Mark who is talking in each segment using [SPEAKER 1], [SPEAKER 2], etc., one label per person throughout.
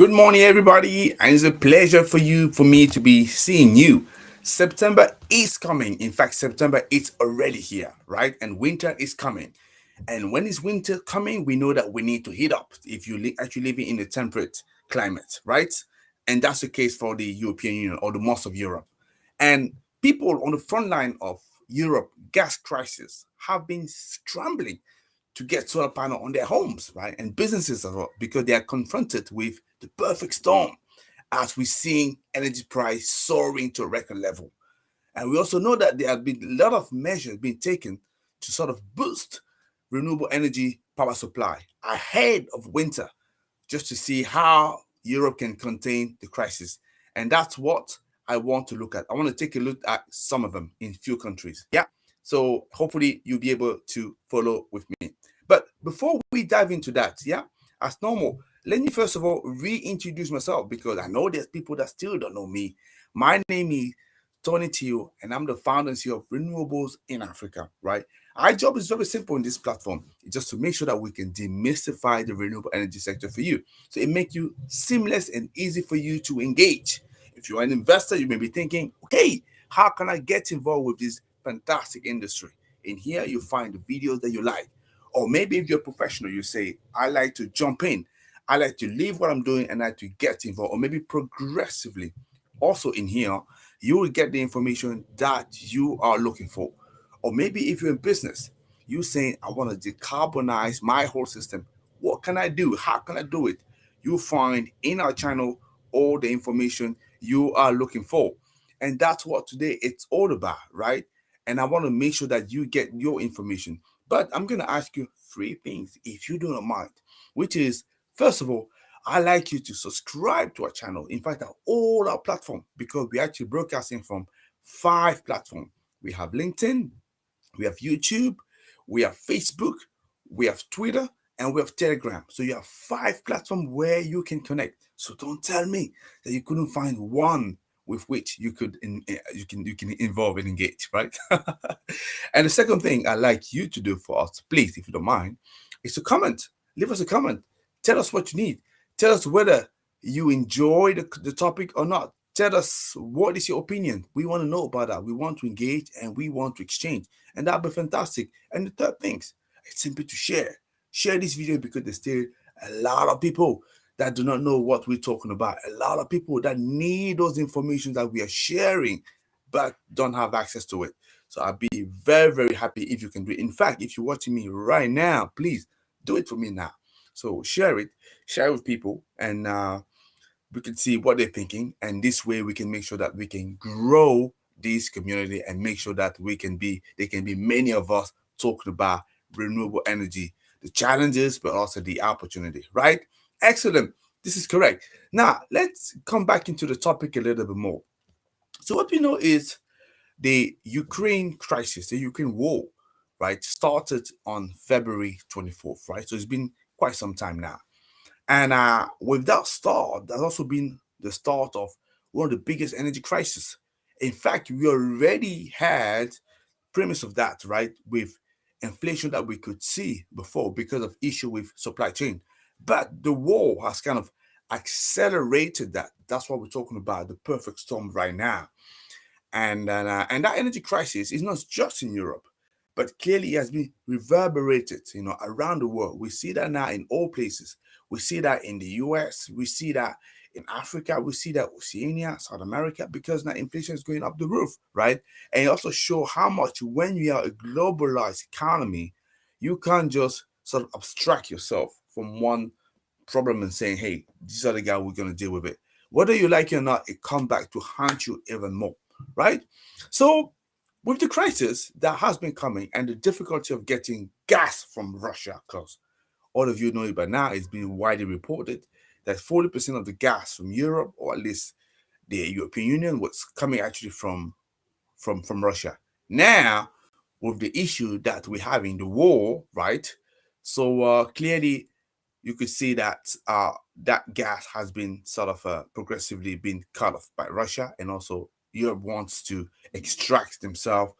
[SPEAKER 1] Good morning, everybody, and it's a pleasure for me to be seeing you. September is coming. In fact, September is already here, right? And winter is coming. And when is winter coming, we know that we need to heat up if you actually living in a temperate climate, right? And that's the case for the European Union or the most of Europe. And people on the front line of Europe gas crisis have been scrambling to get solar panel on their homes, right? And businesses as well, because they are confronted with the perfect storm as we're seeing energy price soaring to a record level. And we also know that there have been a lot of measures being taken to sort of boost renewable energy power supply ahead of winter, just to see how Europe can contain the crisis. And that's what I want to look at. I want to take a look at some of them in few countries. Yeah. So hopefully you'll be able to follow with me. But before we dive into that, yeah, as normal, let me first of all reintroduce myself because I know there's people that still don't know me. My name is Tony Teo, and I'm the founder and CEO of Renewables in Africa, right? Our job is very simple in this platform. It's just to make sure that we can demystify the renewable energy sector for you. So it makes you seamless and easy for you to engage. If you're an investor, you may be thinking, okay, how can I get involved with this fantastic industry? In here, you find the videos that you like. Or maybe if you're a professional, you say, I like to jump in. I like to leave what I'm doing and I like to get involved, or maybe progressively. Also, in here, you will get the information that you are looking for. Or maybe if you're in business, you saying, I want to decarbonize my whole system. What can I do? How can I do it? You'll find in our channel all the information you are looking for. And that's what today it's all about, right? And I want to make sure that you get your information. But I'm going to ask you three things, if you do not mind, which is, first of all, I like you to subscribe to our channel. In fact, all our platform, because we're actually broadcasting from 5 platforms. We have LinkedIn, we have YouTube, we have Facebook, we have Twitter, and we have Telegram. So you have 5 platforms where you can connect. So don't tell me that you couldn't find one with which you could you can involve and engage, right? And the second thing I like you to do for us, please, if you don't mind, is to comment. Leave us a comment. Tell us what you need. Tell us whether you enjoy the topic or not. Tell us what is your opinion. We want to know about that. We want to engage and we want to exchange. And that'll be fantastic. And the third thing, it's simply to share. Share this video because there's still a lot of people that do not know what we're talking about. A lot of people that need those information that we are sharing, but don't have access to it. So I'll be very, very happy if you can do it. In fact, if you're watching me right now, please do it for me now. So share it with people, and we can see what they're thinking. And this way we can make sure that we can grow this community and make sure that there can be many of us talking about renewable energy, the challenges, but also the opportunity, right? Excellent. This is correct. Now, let's come back into the topic a little bit more. So, what we know is the Ukraine crisis, the Ukraine war, right, started on February 24th, right? So, it's been quite some time now. And with that start, that's also been the start of one of the biggest energy crises. In fact, we already had premise of that, right, with inflation that we could see before because of issue with supply chain. But the war has kind of accelerated that. That's what we're talking about, the perfect storm right now. And that energy crisis is not just in Europe, but clearly it has been reverberated, around the world. We see that now in all places. We see that in the US. We see that in Africa. We see that Oceania, South America, because now inflation is going up the roof, right? And it also show how much when you are a globalized economy, you can't just sort of abstract yourself from one problem and saying, hey, these are the guy we're going to deal with it. Whether you like it or not, it comes back to haunt you even more, right? So with the crisis that has been coming and the difficulty of getting gas from Russia, because all of you know it by now, it's been widely reported that 40% of the gas from Europe, or at least the European Union, was coming actually from Russia. Now, with the issue that we have in the war, right? So clearly you could see that that gas has been sort of progressively been cut off by Russia, and also Europe wants to extract themselves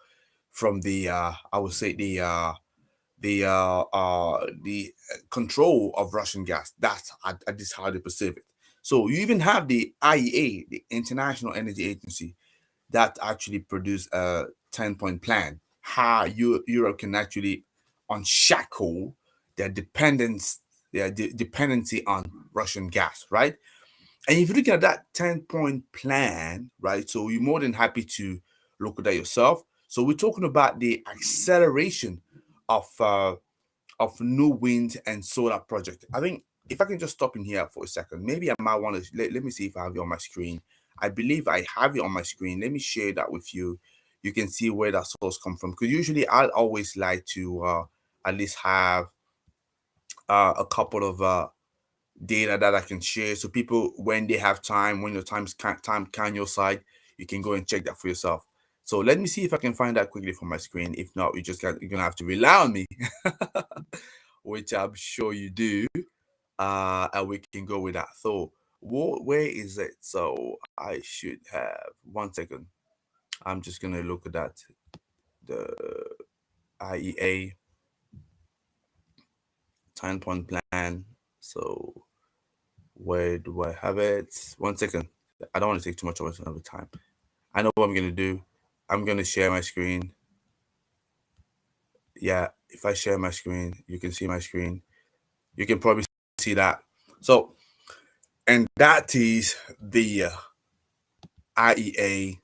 [SPEAKER 1] from the I would say the control of Russian gas. That's at this how they perceive it. So you even have the IEA, the International Energy Agency, that actually produce a 10-point plan how Europe can actually unshackle their dependence, dependency on Russian gas, right? And if you look at that 10-point plan, right, so you're more than happy to look at that yourself. So we're talking about the acceleration of new wind and solar project. I think if I can just stop in here for a second, maybe I might want to let me see if I have it on my screen. I believe I have it on my screen. Let me share that with you. You can see where that source come from. Because usually I always like to at least have a couple of data that I can share, so people, when they have time, when your time can your side, you can go and check that for yourself. So let me see if I can find that quickly from my screen. If not, you're gonna have to rely on me, which I'm sure you do. And we can go with that. So where is it? So I should have 1 second. I'm just gonna look at that. The IEA 10-point plan. So where do I have it? 1 second. I don't want to take too much of another time. I know what I'm gonna do. I'm gonna share my screen. Yeah, if I share my screen, you can see my screen. You can probably see that. So, and that is the IEA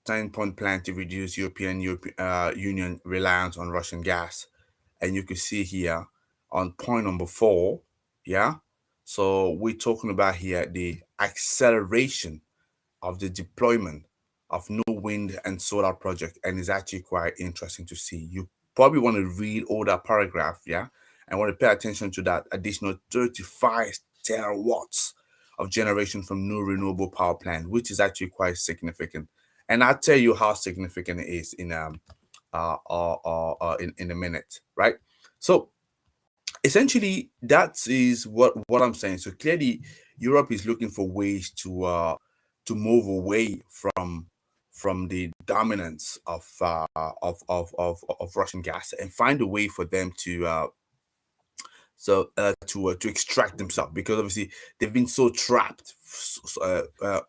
[SPEAKER 1] 10-point plan to reduce European Union reliance on Russian gas. And you can see here on point number 4, yeah. So we're talking about here the acceleration of the deployment of new wind and solar project, and it's actually quite interesting to see. You probably want to read all that paragraph, yeah, and want to pay attention to that additional 35 terawatts of generation from new renewable power plant, which is actually quite significant. And I'll tell you how significant it is in a minute, right? So essentially that is what I'm saying. So clearly Europe is looking for ways to move away from the dominance of Russian gas and find a way for them to extract themselves, because obviously they've been so trapped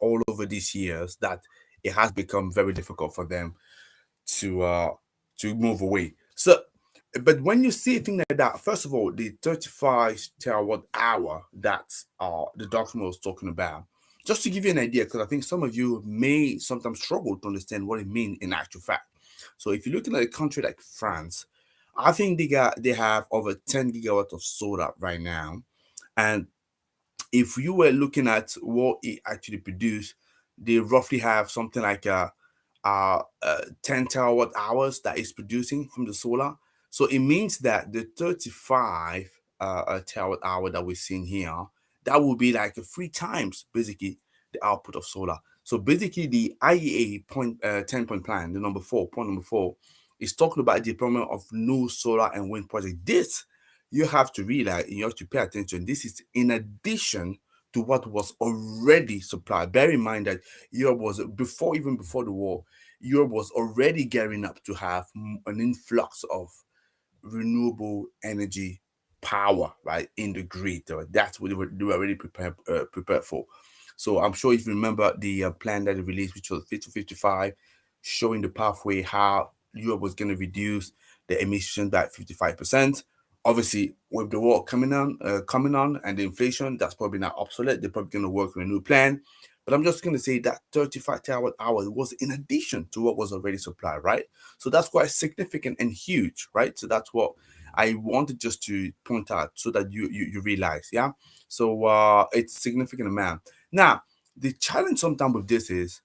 [SPEAKER 1] all over these years that it has become very difficult for them to uh to move away. So, but when you see a thing like that, first of all, the 35 terawatt hour that the document was talking about, just to give you an idea, because I think some of you may sometimes struggle to understand what it means in actual fact. So if you're looking at a country like France, I think they have over 10 gigawatts of solar right now. And if you were looking at what it actually produced, they roughly have something like 10 terawatt hours that is producing from the solar. So it means that the 35 terawatt hour that we're seeing here, that will be like 3 times basically the output of solar. So basically, the IEA 10-point plan, the number 4, point number 4, is talking about the deployment of new solar and wind project. This you have to realize, you have to pay attention. This is in addition to what was already supplied. Bear in mind that Europe was even before the war, Europe was already gearing up to have an influx of renewable energy power, right, in the grid. That's what they were already prepared for. So I'm sure if you remember the plan that they released, which was Fit to 55, showing the pathway how Europe was going to reduce the emissions by 55%. Obviously, with the war coming on, and the inflation, that's probably not obsolete. They're probably going to work on a new plan. But I'm just going to say that 35 terawatt hours was in addition to what was already supplied, right? So that's quite significant and huge, right? So that's what I wanted just to point out so that you realize, yeah. So it's a significant amount. Now, the challenge sometimes with this is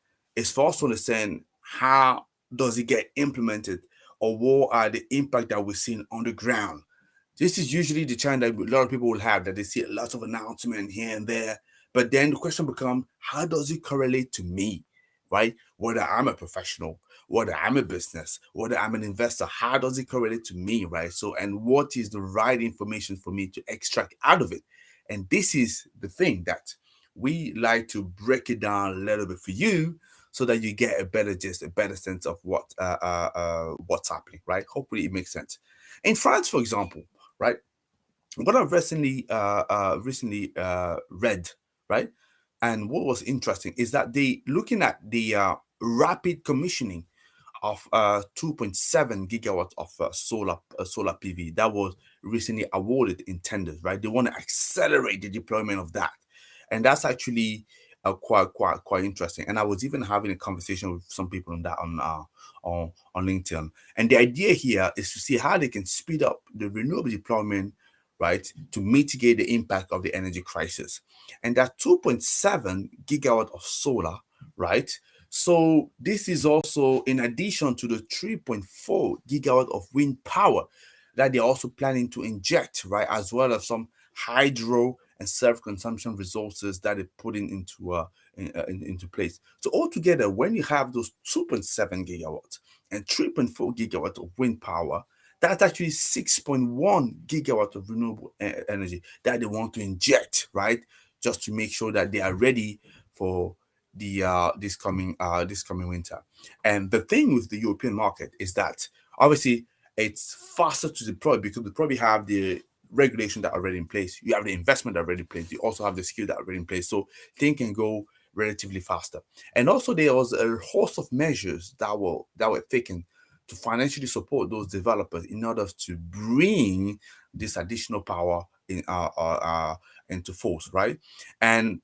[SPEAKER 1] for us to understand how does it get implemented, or what are the impact that we're seeing on the ground. This is usually the challenge that a lot of people will have, that they see a lot of announcement here and there. But then the question becomes, how does it correlate to me, right? Whether I'm a professional, whether I'm a business, whether I'm an investor, how does it correlate to me, right? So, and what is the right information for me to extract out of it? And this is the thing that we like to break it down a little bit for you, so that you get a better gist, a better sense of what's happening, right? Hopefully it makes sense. In France, for example, right? what I've recently read, right, and what was interesting is that they looking at the rapid commissioning of 2.7 gigawatts of solar PV that was recently awarded in tenders. Right, they want to accelerate the deployment of that, and that's actually quite interesting. And I was even having a conversation with some people on that on LinkedIn. And the idea here is to see how they can speed up the renewable deployment, right, to mitigate the impact of the energy crisis. And that 2.7 gigawatt of solar, right? So this is also in addition to the 3.4 gigawatt of wind power that they're also planning to inject, right, as well as some hydro and self-consumption resources that they're putting into place. So altogether, when you have those 2.7 gigawatts and 3.4 gigawatts of wind power, that's actually 6.1 gigawatts of renewable energy that they want to inject, right? Just to make sure that they are ready for the this coming winter. And the thing with the European market is that obviously it's faster to deploy because they probably have the regulation that are already in place. You have the investment already in place. You also have the skill that are already in place. So things can go relatively faster. And also there was a host of measures that were taken to financially support those developers in order to bring this additional power into force, right? And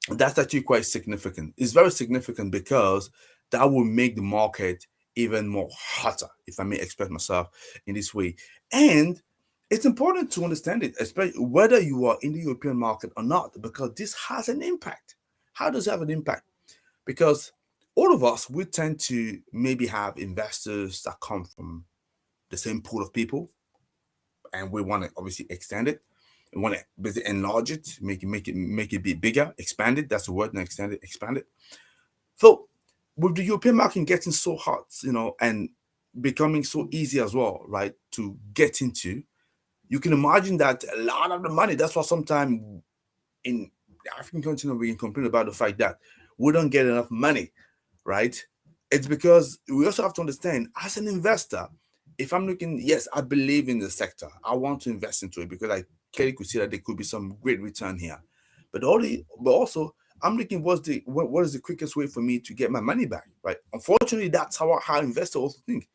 [SPEAKER 1] that's actually quite significant. It's very significant because that will make the market even more hotter, if I may express myself in this way. And it's important to understand it, especially whether you are in the European market or not, because this has an impact. How does it have an impact? Because all of us, we tend to maybe have investors that come from the same pool of people, and we want to obviously extend it. We want to basically enlarge it, make it be bigger, expand it. That's the word, not extend it, expand it. So with the European market getting so hot, and becoming so easy as well, right, to get into, you can imagine that a lot of the money. That's why sometimes in the African continent we can complain about the fact that we don't get enough money, right? It's because we also have to understand as an investor, if I'm looking, yes, I believe in the sector. I want to invest into it because I clearly could see that there could be some great return here. But also I'm looking what is the quickest way for me to get my money back, right? Unfortunately, that's how investors also think.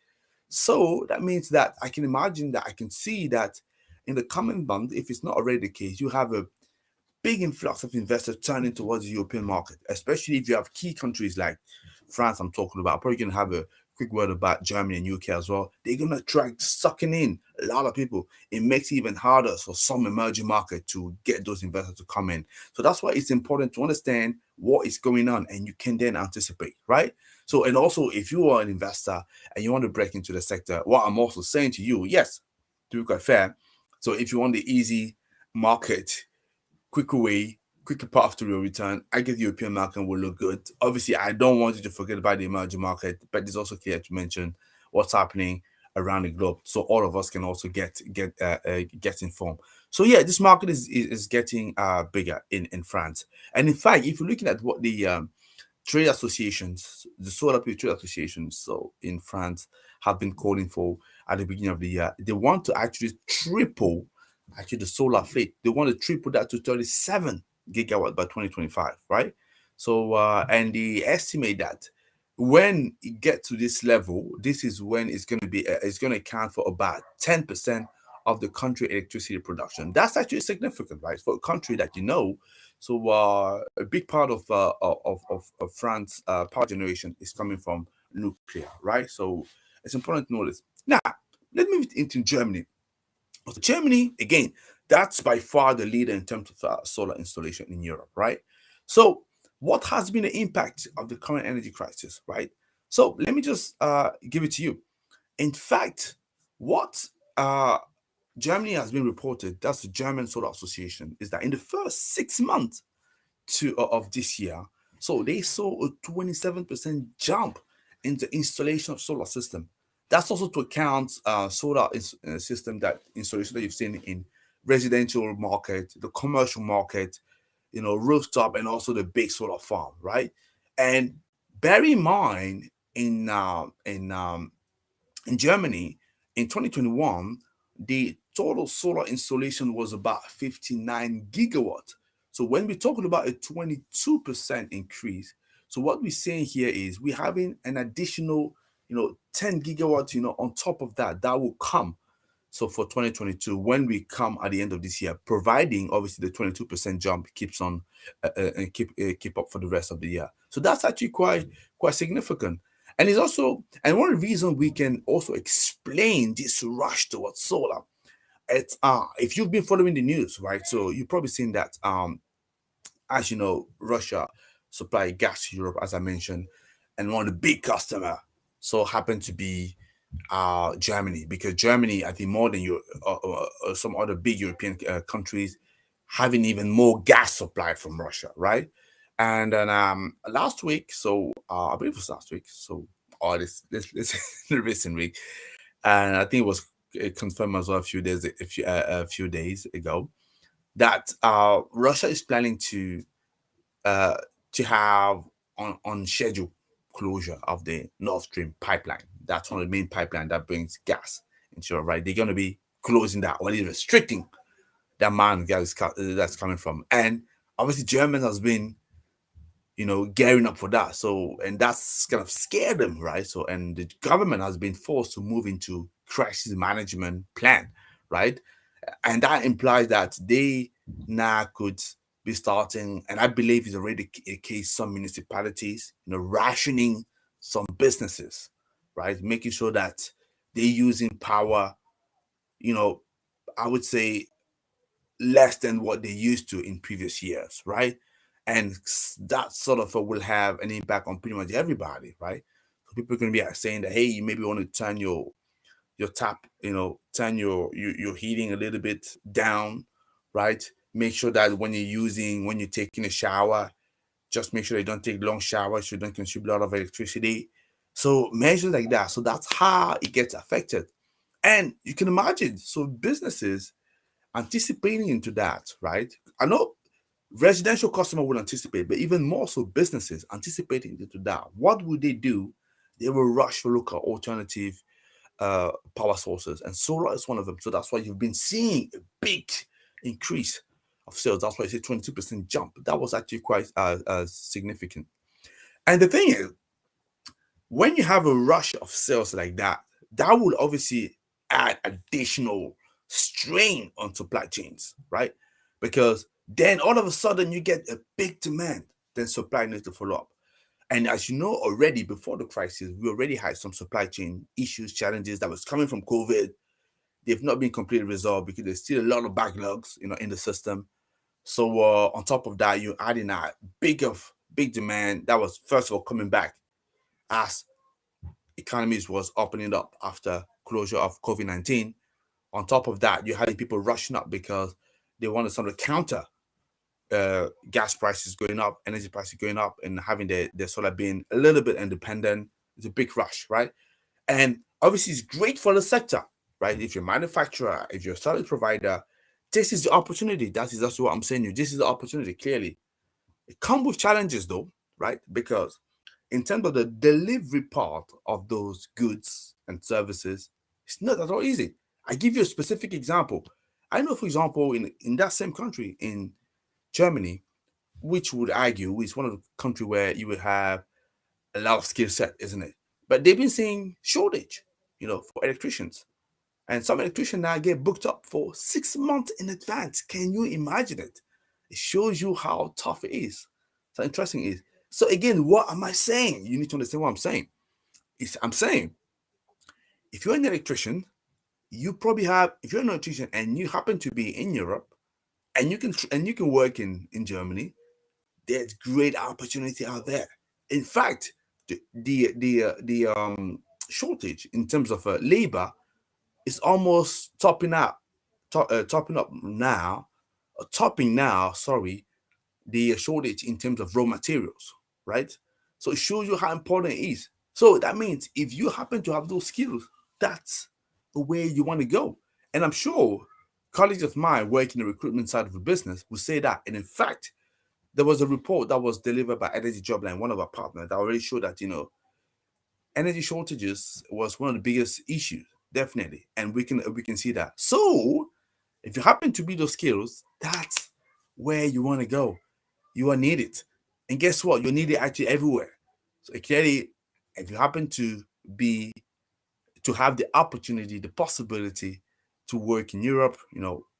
[SPEAKER 1] So that means that I can imagine that I can see that in the coming month, if it's not already the case, you have a big influx of investors turning towards the European market, especially if you have key countries like France. I'm talking about. Probably gonna have a quick word about Germany and UK as well. They're gonna try sucking in a lot of people. It makes it even harder for some emerging market to get those investors to come in. So that's why it's important to understand what is going on, and you can then anticipate, right? So, and also if you are an investor and you want to break into the sector, what I'm also saying to you, yes, to be quite fair. So if you want the easy market, quicker way, quicker path to your return, I guess the European market will look good. Obviously, I don't want you to forget about the emerging market, but it's also clear to mention what's happening around the globe, so all of us can also get informed. So yeah, this market is getting bigger in France, and in fact, if you're looking at what the trade associations, the solar PV trade associations, so in France, have been calling for at the beginning of the year. They want to actually triple actually the solar fleet. They want to triple that to 37 gigawatt by 2025, right? So and they estimate that when it gets to this level, this is when it's going to account for about 10% of the country electricity production. That's actually significant, right? For a country that so a big part of France power generation is coming from nuclear, right? So it's important to know this. Now, let's move into Germany. So Germany, again, that's by far the leader in terms of solar installation in Europe, right? So what has been the impact of the current energy crisis, right? So let me just give it to you. In fact, what uh, Germany has been reported, that's the German Solar Association, is that in the first 6 months of this year, so they saw a 27% jump in the installation of solar system. That's also to account solar system that installation that you've seen in residential market, the commercial market, rooftop, and also the big solar farm, right? And bear in mind, in Germany in 2021, the total solar installation was about 59 gigawatts. So when we're talking about a 22% increase, so what we're saying here is we're having an additional, 10 gigawatts, on top of that, that will come. So for 2022, when we come at the end of this year, providing obviously the 22% jump keeps on and keep up for the rest of the year. So that's actually quite significant. And it's also, and one of the reasons we can also explain this rush towards solar, it's if you've been following the news, right? So you've probably seen that as you know, Russia supply gas to Europe, as I mentioned, and one of the big customer so happened to be Germany, because Germany, I think more than some other big European countries, having even more gas supply from Russia, right? And then last week, so I believe it was last week, so or this the recent week, and I think it was confirmed as well a few days ago that Russia is planning uh, to have on schedule closure of the Nord Stream pipeline. That's one of the main pipeline that brings gas into Europe, right? They're going to be closing that, or at least restricting the amount of gas that's coming from. And obviously, Germany has been, gearing up for that. So, and that's kind of scared them, right? So, and the government has been forced to move into crisis management plan, right? And that implies that they now could be starting, and I believe it's already a case, some municipalities, rationing some businesses, right? Making sure that they're using power, you know, I would say less than what they used to in previous years, right? And that sort of will have an impact on pretty much everybody, right? So people are going to be saying that, hey, you maybe want to turn your tap, turn your heating a little bit down, right? Make sure that when you're taking a shower, just make sure you don't take long showers so you don't consume a lot of electricity. So measures like that. So that's how it gets affected. And you can imagine, so businesses anticipating into that, right? I know residential customer will anticipate, but even more so businesses anticipating into that. What would they do? They will rush to look at alternative power sources, and solar is one of them. So that's why you've been seeing a big increase of sales. That's why I say 22% jump. That was actually quite significant. And the thing is, when you have a rush of sales like that, that will obviously add additional strain on supply chains, right? Because then all of a sudden you get a big demand, then supply needs to follow up. And as you know already, before the crisis, we already had some supply chain issues, challenges that was coming from COVID. They've not been completely resolved because there's still a lot of backlogs, in the system. So on top of that, you're adding a big demand that was first of all coming back as economies was opening up after closure of COVID-19. On top of that, you're having people rushing up because they wanted something to counter gas prices going up, energy prices going up, and having their solar being a little bit independent. It's a big rush, right? And obviously, it's great for the sector, right? If you're a manufacturer, if you're a service provider, this is the opportunity. That's what I'm saying. You this is the opportunity. Clearly, it comes with challenges though, right? Because in terms of the delivery part of those goods and services, it's not at all easy. I give you a specific example. I know, for example, in that same country, in Germany, which would argue is one of the country where you would have a lot of skill set, isn't it? But they've been seeing shortage, for electricians. And some electricians now get booked up for 6 months in advance. Can you imagine it? It shows you how tough it is. So interesting is. So again, what am I saying? You need to understand what I'm saying. I'm saying if you're an electrician, you probably have if you're an electrician and you happen to be in Europe and you can work in Germany, there's great opportunity out there. In fact, the shortage in terms of labor is almost topping up now, topping now. Sorry, the shortage in terms of raw materials, right? So it shows you how important it is. So that means if you happen to have those skills, that's the way you want to go. And I'm sure colleagues of mine working the recruitment side of the business will say that. And in fact, there was a report that was delivered by Energy Jobline, one of our partners, that already showed that energy shortages was one of the biggest issues, definitely, and we can see that. So If you happen to be those skills, that's where you want to go. You are needed. And guess what? You're needed actually everywhere. So clearly, if you happen be to have the opportunity, the possibility to work in Europe,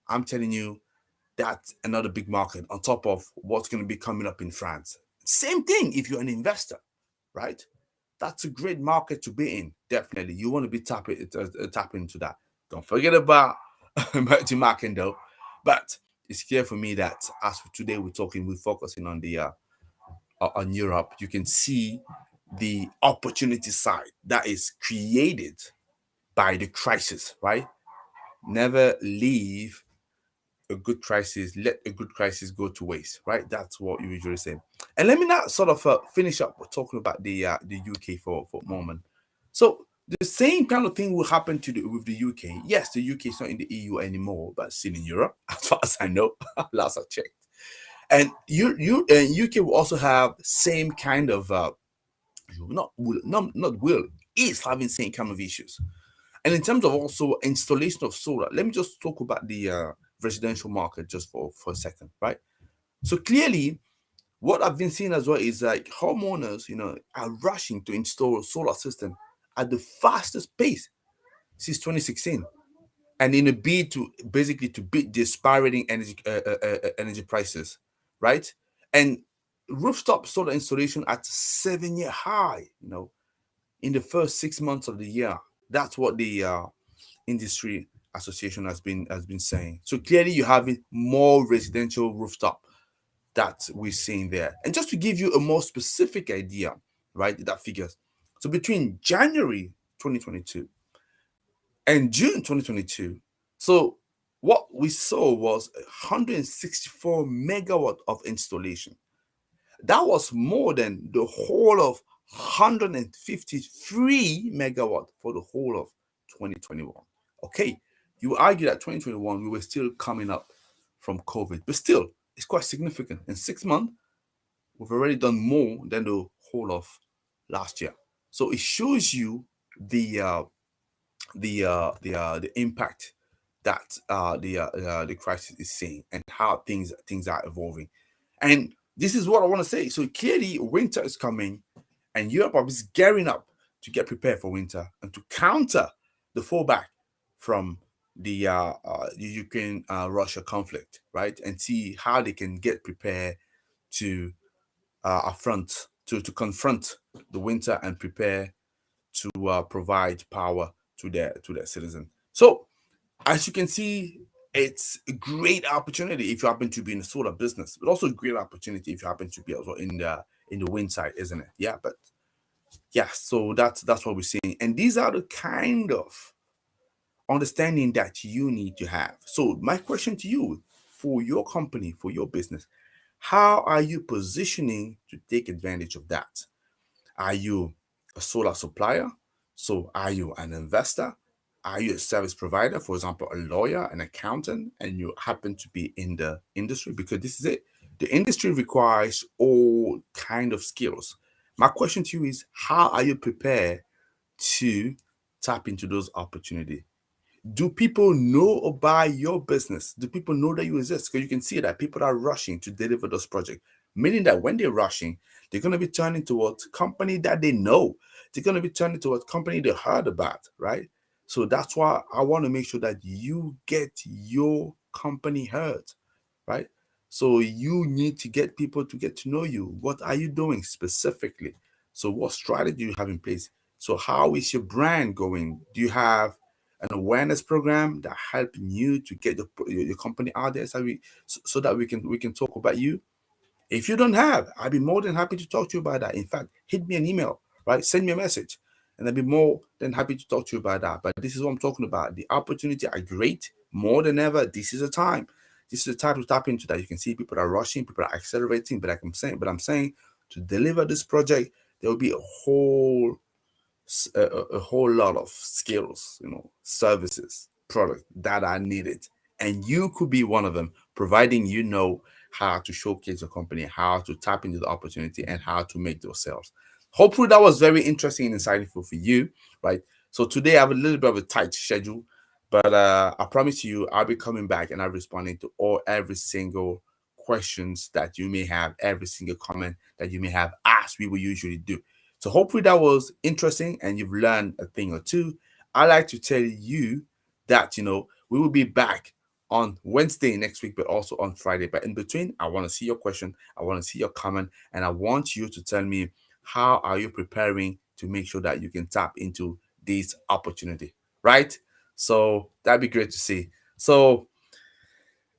[SPEAKER 1] I'm telling you, that's another big market on top of what's going to be coming up in France. Same thing if you're an investor, right? That's a great market to be in. Definitely, you want to be tapping into that. Don't forget about emerging market though. But it's clear for me that as for today we're focusing on the on Europe. You can see the opportunity side that is created by the crisis, right? Never leave a good crisis, let a good crisis go to waste, right? That's what you usually say. And let me now sort of finish up with talking about the UK for a moment. So the same kind of thing will happen with the UK. Yes, the UK is not in the EU anymore, but still in Europe, as far as I know, last I checked. And UK will also have same kind of not will is having same kind of issues. And in terms of also installation of solar, let me just talk about the residential market just for a second, right? So clearly, what I've been seeing as well is like homeowners, are rushing to install a solar system at the fastest pace since 2016, and in a bid to basically to beat the spiraling energy prices, right? And rooftop solar installation at 7-year high, in the first 6 months of the year. That's what the industry association has been saying. So clearly, you have more residential rooftop that we're seeing there. And just to give you a more specific idea, right, that figures. So between January 2022 and June 2022, so what we saw was 164 megawatt of installation. That was more than the whole of 153 megawatt for the whole of 2021. Okay, you argue that 2021 we were still coming up from COVID, but still it's quite significant. In 6 months, we've already done more than the whole of last year. So it shows you the the impact that the crisis is seeing and how things are evolving. And this is what I want to say. So clearly, winter is coming, and Europe is gearing up to get prepared for winter and to counter the fallback from the Ukraine Russia conflict, right? And see how they can get prepared to affront to confront the winter and prepare to provide power to their citizen. So as you can see, it's a great opportunity if you happen to be in the solar business, but also a great opportunity if you happen to be also in the wind side, isn't it? Yeah, but yeah, so that's what we're seeing, and these are the kind of understanding that you need to have. So my question to you, for your company, for your business, how are you positioning to take advantage of that? Are you a solar supplier? So are you an investor? Are you a service provider, for example, a lawyer, an accountant, and you happen to be in the industry? Because this is it. The industry requires all kind of skills. My question to you is, how are you prepared to tap into those opportunities? Do people know about your business? Do people know that you exist? Because you can see that people are rushing to deliver those projects, meaning that when they're rushing, they're going to be turning towards company that they know. They're going to be turning towards company they heard about, right? So that's why I want to make sure that you get your company heard, right? So you need to get people to get to know you. What are you doing specifically? So what strategy do you have in place? So how is your brand going? Do you have an awareness program that helping you to get your company out there, so that we can talk about you? If you don't have, I'd be more than happy to talk to you about that. In fact, hit me an email, right? Send me a message, and I'd be more than happy to talk to you about that. But this is what I'm talking about. The opportunity are great, more than ever. This is a time. This is the time to tap into that. You can see people are rushing, people are accelerating, but I'm saying to deliver this project, there will be a whole lot of skills, services, products that are needed. And you could be one of them, providing you know how to showcase your company, how to tap into the opportunity, and how to make those sales. Hopefully, that was very interesting and insightful for you, right? So today I have a little bit of a tight schedule. But I promise you, I'll be coming back and I'll be responding to every single questions that you may have, every single comment that you may have, as we will usually do. So hopefully that was interesting and you've learned a thing or two. I like to tell you that we will be back on Wednesday next week, but also on Friday. But in between, I want to see your question, I want to see your comment, and I want you to tell me how are you preparing to make sure that you can tap into this opportunity, right? So that'd be great to see. So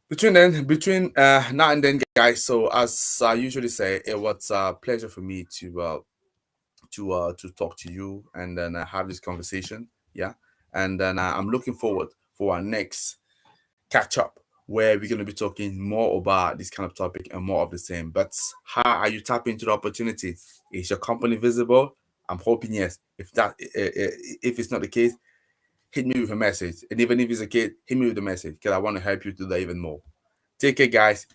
[SPEAKER 1] between now and then, guys. So as I usually say, it was a pleasure for me to talk to you and then have this conversation. Yeah, and then I'm looking forward for our next catch up where we're going to be talking more about this kind of topic and more of the same. But how are you tapping into the opportunity? Is your company visible? I'm hoping yes. If it's not the case, hit me with a message. And even if it's a kid, hit me with a message because I want to help you do that even more. Take care, guys,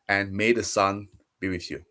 [SPEAKER 1] and may the sun be with you.